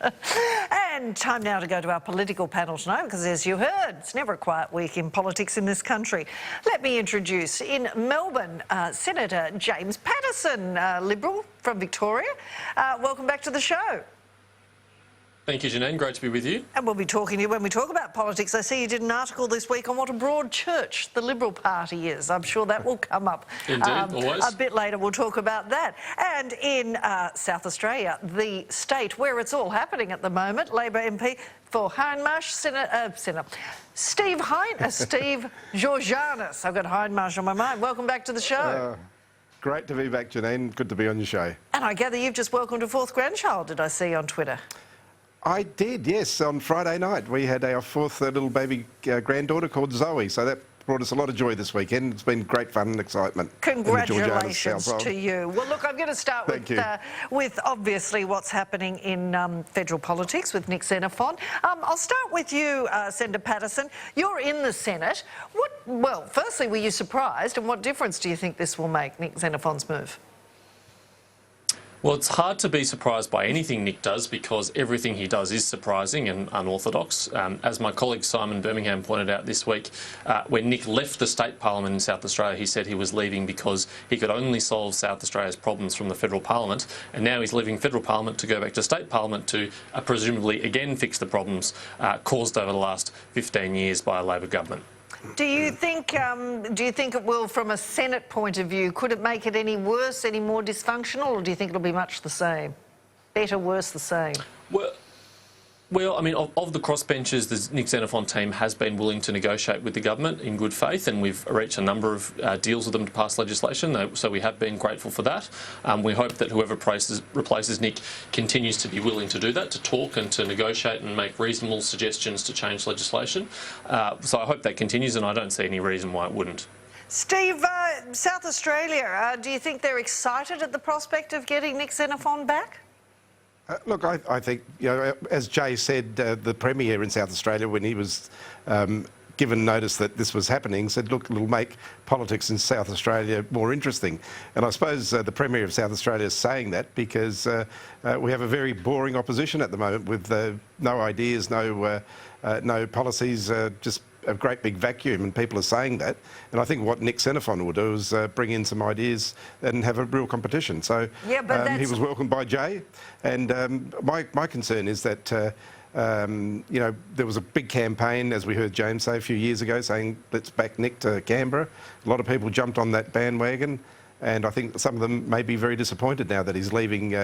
And time now to go to our political panel tonight because, as you heard, it's never a quiet week in politics in this country. Let me introduce in Melbourne Senator James Paterson, Liberal from Victoria. Welcome back to the show. Thank you, Janine. Great to be with you. And we'll be talking to you when we talk about politics. I see you did an article this week on what a broad church the Liberal Party is. I'm sure that will come up Indeed, always. A bit later. We'll talk about that. And in South Australia, the state where it's all happening at the moment, Labor MP for Hindmarsh, Steve Georganas. I've got Hindmarsh on my mind. Welcome back to the show. Great to be back, Janine. Good to be on your show. And I gather you've just welcomed a fourth grandchild, did I see on Twitter? I did, yes. On Friday night, we had our fourth little baby granddaughter called Zoe, so that brought us a lot of joy this weekend. It's been great fun and excitement. Congratulations to you. Well, look, I'm going to start with obviously what's happening in federal politics with Nick Xenophon. I'll start with you, Senator Paterson. You're in the Senate. Well, firstly, were you surprised, and what difference do you think this will make, Nick Xenophon's move? Well, it's hard to be surprised by anything Nick does because everything he does is surprising and unorthodox. As my colleague Simon Birmingham pointed out this week, when Nick left the state parliament in South Australia, he said he was leaving because he could only solve South Australia's problems from the federal parliament, and now he's leaving federal parliament to go back to state parliament to presumably again fix the problems caused over the last 15 years by a Labor government. Do you think it will, from a Senate point of view, could it make it any worse, any more dysfunctional, or do you think it'll be much the same? Better, worse, the same? Well, I mean, of the crossbenchers, the Nick Xenophon team has been willing to negotiate with the government in good faith, and we've reached a number of deals with them to pass legislation, so we have been grateful for that. We hope that whoever replaces Nick continues to be willing to do that, to talk and to negotiate and make reasonable suggestions to change legislation. So I hope that continues, and I don't see any reason why it wouldn't. Steve, South Australia, do you think they're excited at the prospect of getting Nick Xenophon back? Look, I think, you know, as Jay said, the Premier in South Australia, when he was given notice that this was happening, said, look, it'll make politics in South Australia more interesting. And I suppose the Premier of South Australia is saying that because we have a very boring opposition at the moment with no ideas, no policies, just a great big vacuum, and people are saying that. And I think what Nick Xenophon will do is bring in some ideas and have a real competition. So he was welcomed by Jay, and my concern is that you know, there was a big campaign, as we heard James say a few years ago, saying let's back Nick to Canberra. A lot of people jumped on that bandwagon, and I think some of them may be very disappointed now that he's leaving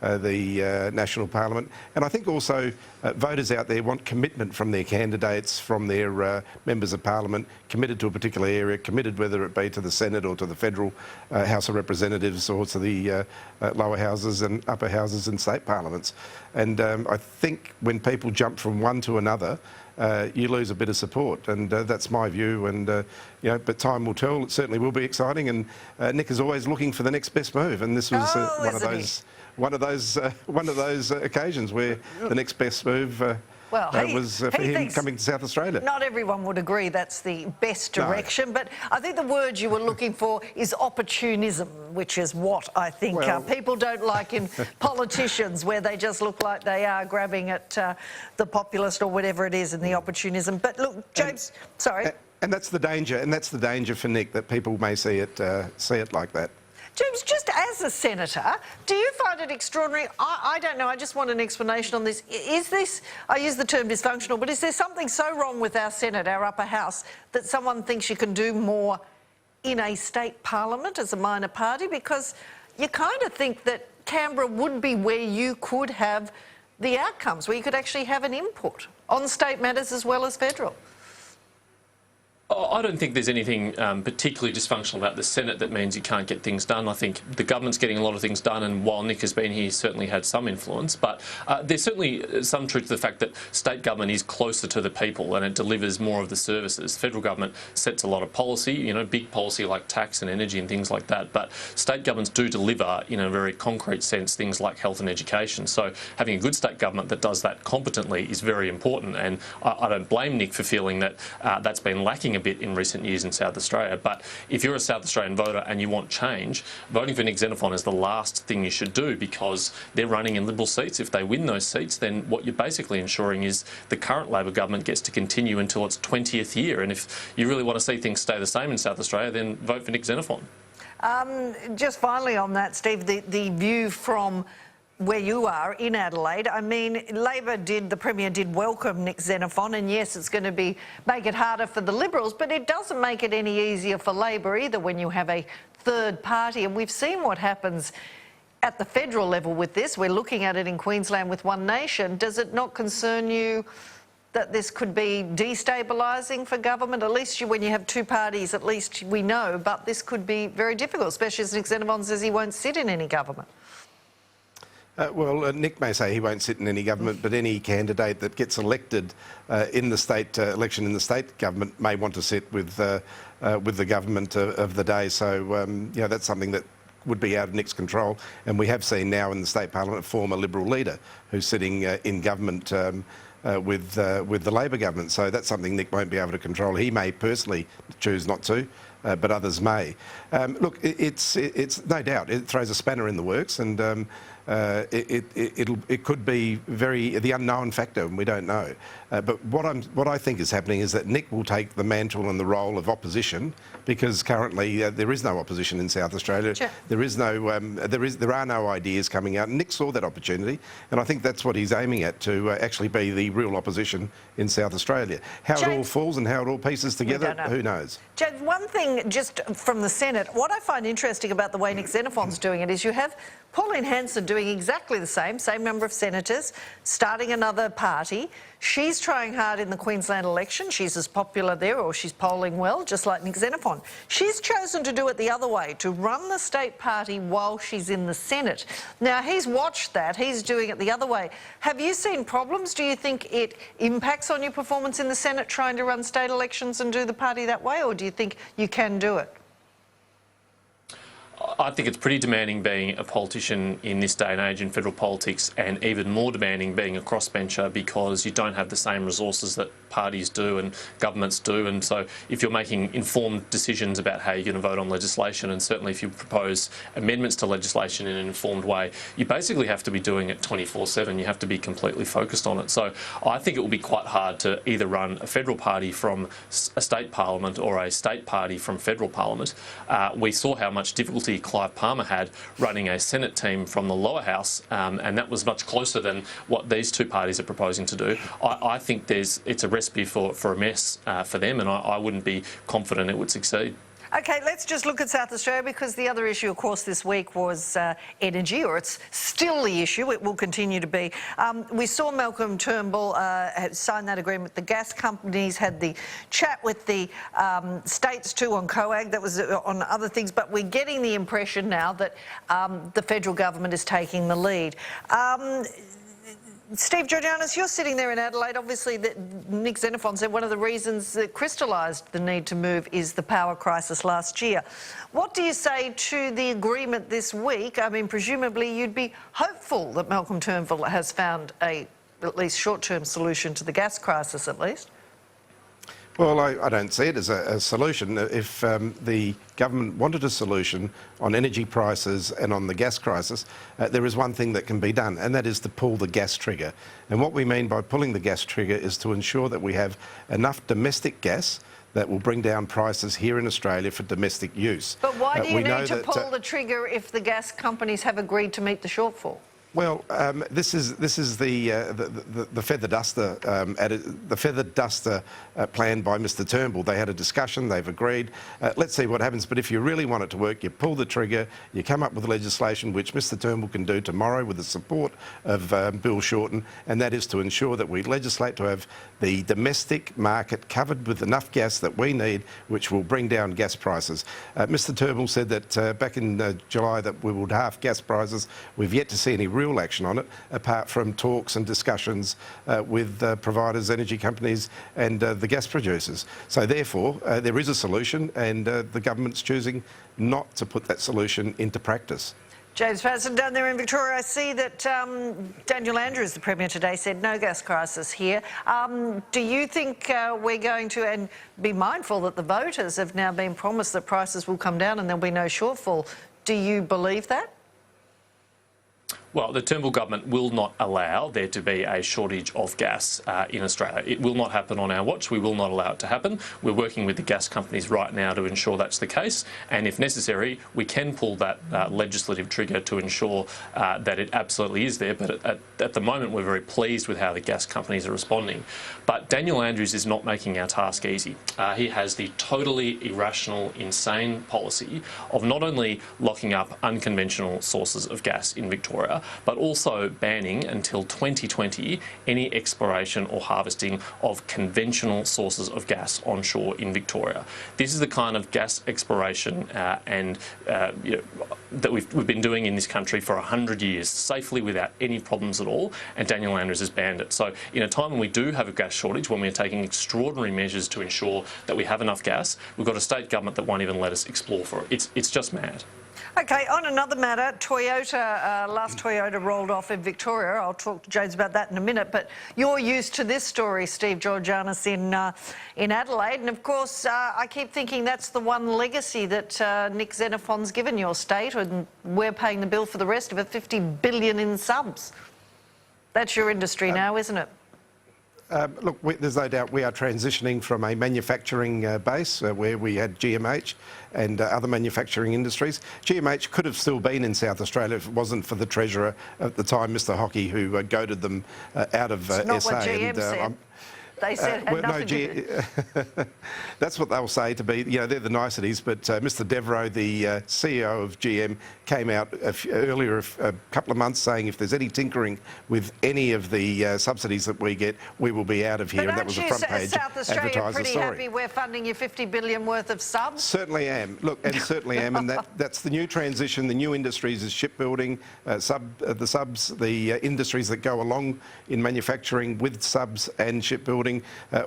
the National Parliament. And I think also voters out there want commitment from their candidates, from their members of Parliament, committed to a particular area, committed whether it be to the Senate or to the federal House of Representatives or to the lower houses and upper houses and state parliaments. And I think when people jump from one to another, you lose a bit of support, and that's my view. And you know, but time will tell. It certainly will be exciting, and Nick is always looking for the next best move, and this was one of those occasions where the next best move was for him coming to South Australia. Not everyone would agree that's the best direction, but I think the word you were looking for is opportunism, which is what I think people don't like in politicians, where they just look like they are grabbing at the populist or whatever it is in the opportunism. But look, James, sorry. And that's the danger, for Nick, that people may see it like that. James, just as a senator, do you find it extraordinary? I don't know, I just want an explanation on this. Is this, I use the term dysfunctional, but is there something so wrong with our Senate, our upper house, that someone thinks you can do more in a state parliament as a minor party? Because you kind of think that Canberra would be where you could have the outcomes, where you could actually have an input on state matters as well as federal. I don't think there's anything particularly dysfunctional about the Senate that means you can't get things done. I think the government's getting a lot of things done, and while Nick has been here, he's certainly had some influence. But there's certainly some truth to the fact that state government is closer to the people and it delivers more of the services. Federal government sets a lot of policy, you know, big policy like tax and energy and things like that. But state governments do deliver, in a very concrete sense, things like health and education. So having a good state government that does that competently is very important. And I don't blame Nick for feeling that that's been lacking a bit in recent years in South Australia. But if you're a South Australian voter and you want change, voting for Nick Xenophon is the last thing you should do, because they're running in Liberal seats. If they win those seats, then what you're basically ensuring is the current Labor government gets to continue until its 20th year. And if you really want to see things stay the same in South Australia, then vote for Nick Xenophon. Just finally on that, Steve, the view from where you are in Adelaide, I mean, the Premier did welcome Nick Xenophon, and yes, it's going to make it harder for the Liberals, but it doesn't make it any easier for Labor either when you have a third party. And we've seen what happens at the federal level with this. We're looking at it in Queensland with One Nation. Does it not concern you that this could be destabilising for government? At least when you have two parties, at least we know, but this could be very difficult, especially as Nick Xenophon says he won't sit in any government. Nick may say he won't sit in any government, but any candidate that gets elected in the state election in the state government may want to sit with the government of the day. So, that's something that would be out of Nick's control. And we have seen now in the state parliament a former Liberal leader who's sitting in government with the Labor government. So that's something Nick won't be able to control. He may personally choose not to, but others may. Look, it's no doubt it throws a spanner in the works, and it could be the unknown factor, and we don't know. But what I think is happening is that Nick will take the mantle and the role of opposition, because currently there is no opposition in South Australia. Sure. There are no ideas coming out. And Nick saw that opportunity, and I think that's what he's aiming at, to actually be the real opposition in South Australia. How it all falls and how it all pieces together, who knows? James, one thing just from the Senate, what I find interesting about the way Nick Xenophon's doing it is you have Pauline Hanson doing exactly the same number of senators, starting another party. She's trying hard in the Queensland election. She's as popular there, or she's polling well, just like Nick Xenophon. She's chosen to do it the other way, to run the state party while she's in the Senate. Now, he's watched that. He's doing it the other way. Have you seen problems? Do you think it impacts on your performance in the Senate trying to run state elections and do the party that way, or do you think you can do it? I think it's pretty demanding being a politician in this day and age in federal politics, and even more demanding being a crossbencher, because you don't have the same resources that parties do and governments do. And so if you're making informed decisions about how you're going to vote on legislation, and certainly if you propose amendments to legislation in an informed way, you basically have to be doing it 24/7. You have to be completely focused on it. So I think it will be quite hard to either run a federal party from a state parliament or a state party from federal parliament. We saw how much difficulty Clive Palmer had running a Senate team from the lower house, and that was much closer than what these two parties are proposing to do. I think it's a recipe for a mess for them, and I wouldn't be confident it would succeed. OK, let's just look at South Australia, because the other issue, of course, this week was energy, or it's still the issue. It will continue to be. We saw Malcolm Turnbull sign that agreement with the gas companies, had the chat with the states too on COAG, that was on other things, but we're getting the impression now that the federal government is taking the lead. Steve Georganas, you're sitting there in Adelaide. Obviously, Nick Xenophon said one of the reasons that crystallised the need to move is the power crisis last year. What do you say to the agreement this week? I mean, presumably you'd be hopeful that Malcolm Turnbull has found at least short-term solution to the gas crisis, at least. Well, I don't see it as a solution. If the government wanted a solution on energy prices and on the gas crisis, there is one thing that can be done, and that is to pull the gas trigger. And what we mean by pulling the gas trigger is to ensure that we have enough domestic gas that will bring down prices here in Australia for domestic use. But why do you need to pull the trigger if the gas companies have agreed to meet the shortfall? Well, this is the feather duster plan by Mr Turnbull. They had a discussion, they've agreed. Let's see what happens. But if you really want it to work, you pull the trigger, you come up with legislation, which Mr Turnbull can do tomorrow with the support of Bill Shorten, and that is to ensure that we legislate to have the domestic market covered with enough gas that we need, which will bring down gas prices. Mr Turnbull said that back in July that we would halve gas prices. We've yet to see any real action on it, apart from talks and discussions with providers, energy companies and the gas producers. So therefore, there is a solution, and the government's choosing not to put that solution into practice. James Paterson down there in Victoria. I see that Daniel Andrews, the Premier today, said no gas crisis here. Do you think we're going to, and be mindful that the voters have now been promised that prices will come down and there'll be no shortfall. Do you believe that? Well, the Turnbull government will not allow there to be a shortage of gas in Australia. It will not happen on our watch. We will not allow it to happen. We're working with the gas companies right now to ensure that's the case. And if necessary, we can pull that legislative trigger to ensure that it absolutely is there. But at the moment, we're very pleased with how the gas companies are responding. But Daniel Andrews is not making our task easy. He has the totally irrational, insane policy of not only locking up unconventional sources of gas in Victoria, but also banning until 2020 any exploration or harvesting of conventional sources of gas onshore in Victoria. This is the kind of gas exploration that we've been doing in this country for 100 years, safely without any problems at all, and Daniel Andrews has banned it. So in a time when we do have a gas shortage, when we're taking extraordinary measures to ensure that we have enough gas, we've got a state government that won't even let us explore for it. It's just mad. OK, on another matter, Toyota, last Toyota rolled off in Victoria. I'll talk to James about that in a minute, but you're used to this story, Steve Georganas, in Adelaide. And of course, I keep thinking that's the one legacy that Nick Xenophon's given your state, and we're paying the bill for the rest of it, $50 billion in subs. That's your industry now, isn't it? Look, there's no doubt we are transitioning from a manufacturing base where we had GMH and other manufacturing industries. GMH could have still been in South Australia if it wasn't for the Treasurer at the time, Mr Hockey, who goaded them out of It's not SA. what GM said. They said it had nothing to do. That's what they'll say to be, they're the niceties, but Mr Devereaux, the CEO of GM, came out earlier a couple of months saying if there's any tinkering with any of the subsidies that we get, we will be out of here. But and that was a front page South Australia advertiser pretty story. happy we're funding you $50 billion worth of subs? Certainly am. Look, and certainly am, and that's the new transition. The new industries is shipbuilding, the industries that go along in manufacturing with subs and shipbuilding.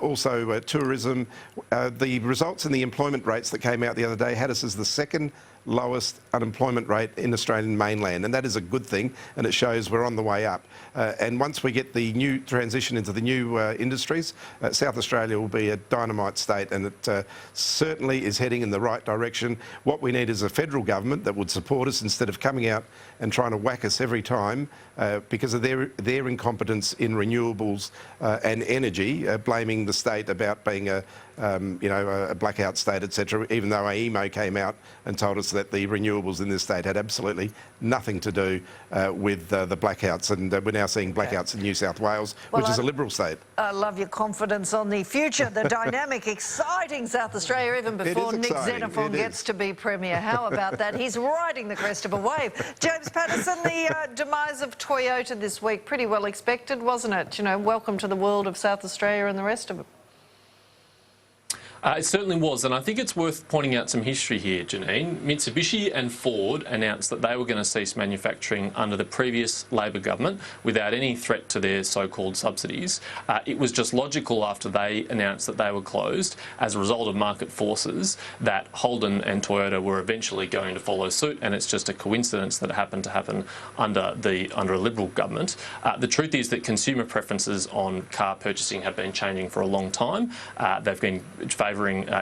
Also tourism. The results in the employment rates that came out the other day had us as the second lowest unemployment rate in Australian mainland, and that is a good thing, and it shows we're on the way up. And once we get the new transition into the new industries, South Australia will be a dynamite state, and it certainly is heading in the right direction. What we need is a federal government that would support us instead of coming out and trying to whack us every time because of their incompetence in renewables and energy, blaming the state about being a blackout state, etc. Even though AEMO came out and told us that the renewables in this state had absolutely nothing to do with the blackouts, and we're now seeing blackouts in New South Wales, which is a Liberal state. I love your confidence on the future, the dynamic, exciting South Australia, even before Nick Xenophon gets to be Premier. How about that? He's riding the crest of a wave. James Paterson, the demise of Toyota this week, pretty well expected, wasn't it? Welcome to the world of South Australia and the rest of it. It certainly was, and I think it's worth pointing out some history here, Janine. Mitsubishi and Ford announced that they were going to cease manufacturing under the previous Labor government without any threat to their so-called subsidies. It was just logical after they announced that they were closed as a result of market forces that Holden and Toyota were eventually going to follow suit, and it's just a coincidence that it happened to happen under a Liberal government. The truth is that consumer preferences on car purchasing have been changing for a long time. They've been favouring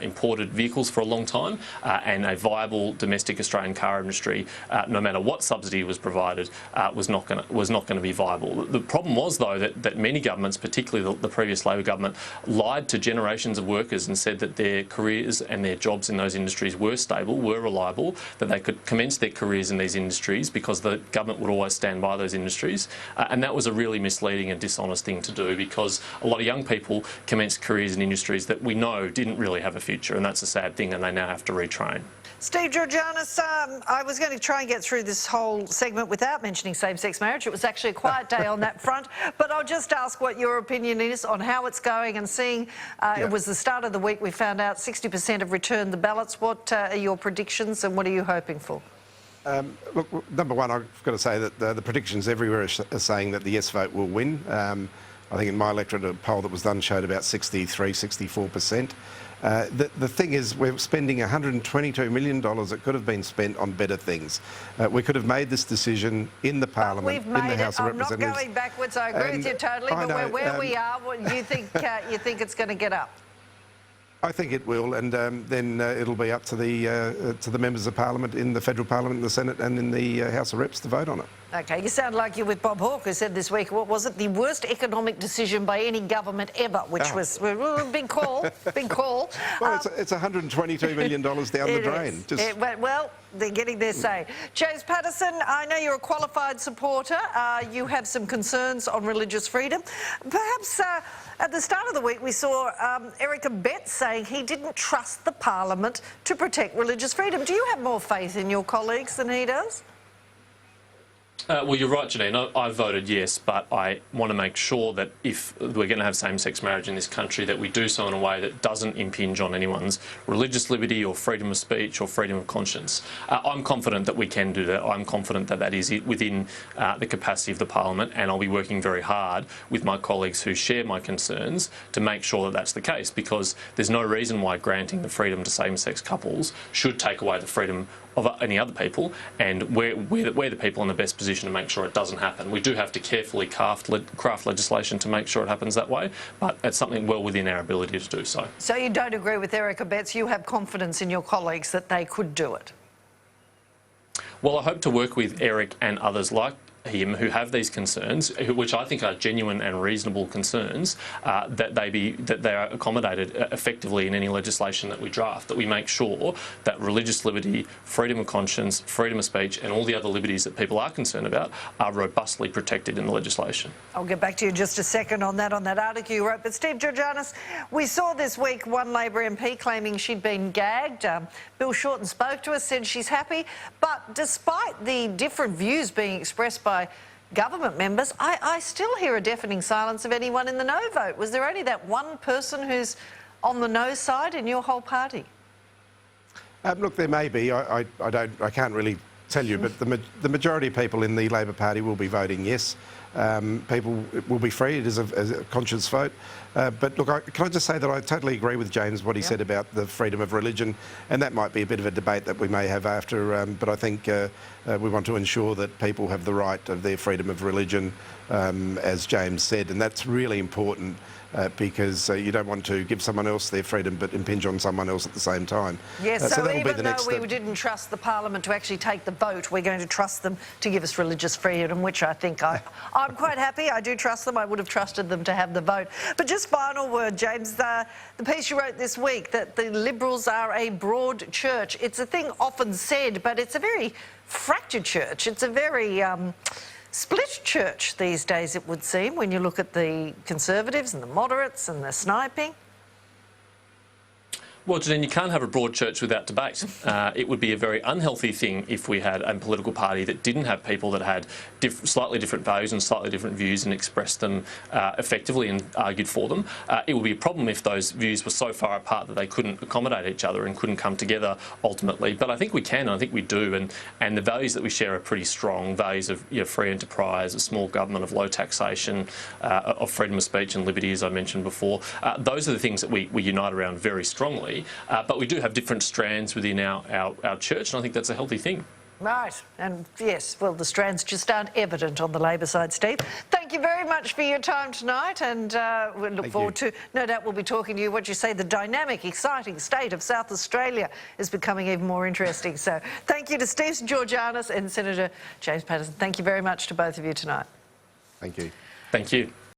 imported vehicles for a long time, and a viable domestic Australian car industry, no matter what subsidy was provided, was not going to be viable. The problem was, though, that many governments, particularly the previous Labor government, lied to generations of workers and said that their careers and their jobs in those industries were stable, were reliable, that they could commence their careers in these industries because the government would always stand by those industries. And that was a really misleading and dishonest thing to do, because a lot of young people commenced careers in industries that we know didn't really have a future, and that's a sad thing, and they now have to retrain. Steve Georganas, I was going to try and get through this whole segment without mentioning same-sex marriage. It was actually a quiet day on that front, but I'll just ask what your opinion is on how it's going, and seeing it was the start of the week we found out 60% have returned the ballots. What are your predictions, and what are you hoping for? Look, number one, I've got to say that the predictions everywhere are saying that the yes vote will win. I think in my electorate, a poll that was done showed about 63, 64%. The thing is, we're spending $122 million that could have been spent on better things. We could have made this decision in the Parliament, in the House of Representatives. I'm not going backwards. I agree with you totally. But we're where we are. You think it's going to get up? I think it will, and then it'll be up to the members of Parliament in the Federal Parliament, in the Senate and in the House of Reps to vote on it. OK, you sound like you're with Bob Hawke, who said this week, what was it, the worst economic decision by any government ever, which was a big call, big call. Well, it's $122 million down the drain. Well, they're getting their say. James Paterson, I know you're a qualified supporter. You have some concerns on religious freedom. Perhaps at the start of the week we saw Eric Abetz saying he didn't trust the Parliament to protect religious freedom. Do you have more faith in your colleagues than he does? Well, you're right, Janine. I voted yes, but I want to make sure that if we're going to have same-sex marriage in this country, that we do so in a way that doesn't impinge on anyone's religious liberty or freedom of speech or freedom of conscience. I'm confident that we can do that. I'm confident that that is within the capacity of the Parliament, and I'll be working very hard with my colleagues who share my concerns to make sure that that's the case, because there's no reason why granting the freedom to same-sex couples should take away the freedom of any other people, and we're the people in the best position to make sure it doesn't happen. We do have to carefully craft legislation to make sure it happens that way, but it's something well within our ability to do so. So you don't agree with Eric Abetz? You have confidence in your colleagues that they could do it? Well, I hope to work with Eric and others like him who have these concerns, which I think are genuine and reasonable concerns, that they are accommodated effectively in any legislation that we draft, that we make sure that religious liberty, freedom of conscience, freedom of speech and all the other liberties that people are concerned about are robustly protected in the legislation. I'll get back to you in just a second on that article you wrote. But Steve Georganas, we saw this week one Labor MP claiming she'd been gagged. Bill Shorten spoke to us, said she's happy, but despite the different views being expressed by government members, I still hear a deafening silence of anyone in the no vote. Was there only that one person who's on the no side in your whole party? Look, there may be. I can't really tell you, but the majority of people in the Labor Party will be voting yes. People will be free. It is a conscious vote. But look, can I just say that I totally agree with James what he said about the freedom of religion, and that might be a bit of a debate that we may have after. But I think we want to ensure that people have the right of their freedom of religion, as James said, and that's really important. Because you don't want to give someone else their freedom but impinge on someone else at the same time. Yes, so that'll even be the though next we step. didn't trust the Parliament to actually take the vote, we're going to trust them to give us religious freedom, which I think I'm quite happy. I do trust them. I would have trusted them to have the vote. But just final word, James, the piece you wrote this week, that the Liberals are a broad church. It's a thing often said, but it's a very fractured church. It's a very split church these days, it would seem, when you look at the Conservatives and the moderates and the sniping. Well, Janine, you can't have a broad church without debate. It would be a very unhealthy thing if we had a political party that didn't have people that had slightly different values and slightly different views and expressed them effectively and argued for them. It would be a problem if those views were so far apart that they couldn't accommodate each other and couldn't come together ultimately. But I think we can, and I think we do, and the values that we share are pretty strong. Values of free enterprise, a small government, of low taxation, of freedom of speech and liberty, as I mentioned before. Those are the things that we unite around very strongly. But we do have different strands within our church, and I think that's a healthy thing. Right, and yes, well, the strands just aren't evident on the Labor side, Steve. Thank you very much for your time tonight, and we look forward to, no doubt we'll be talking to you. What you say, the dynamic, exciting state of South Australia is becoming even more interesting. So thank you to Steve Georganas and Senator James Paterson. Thank you very much to both of you tonight. Thank you. Thank you.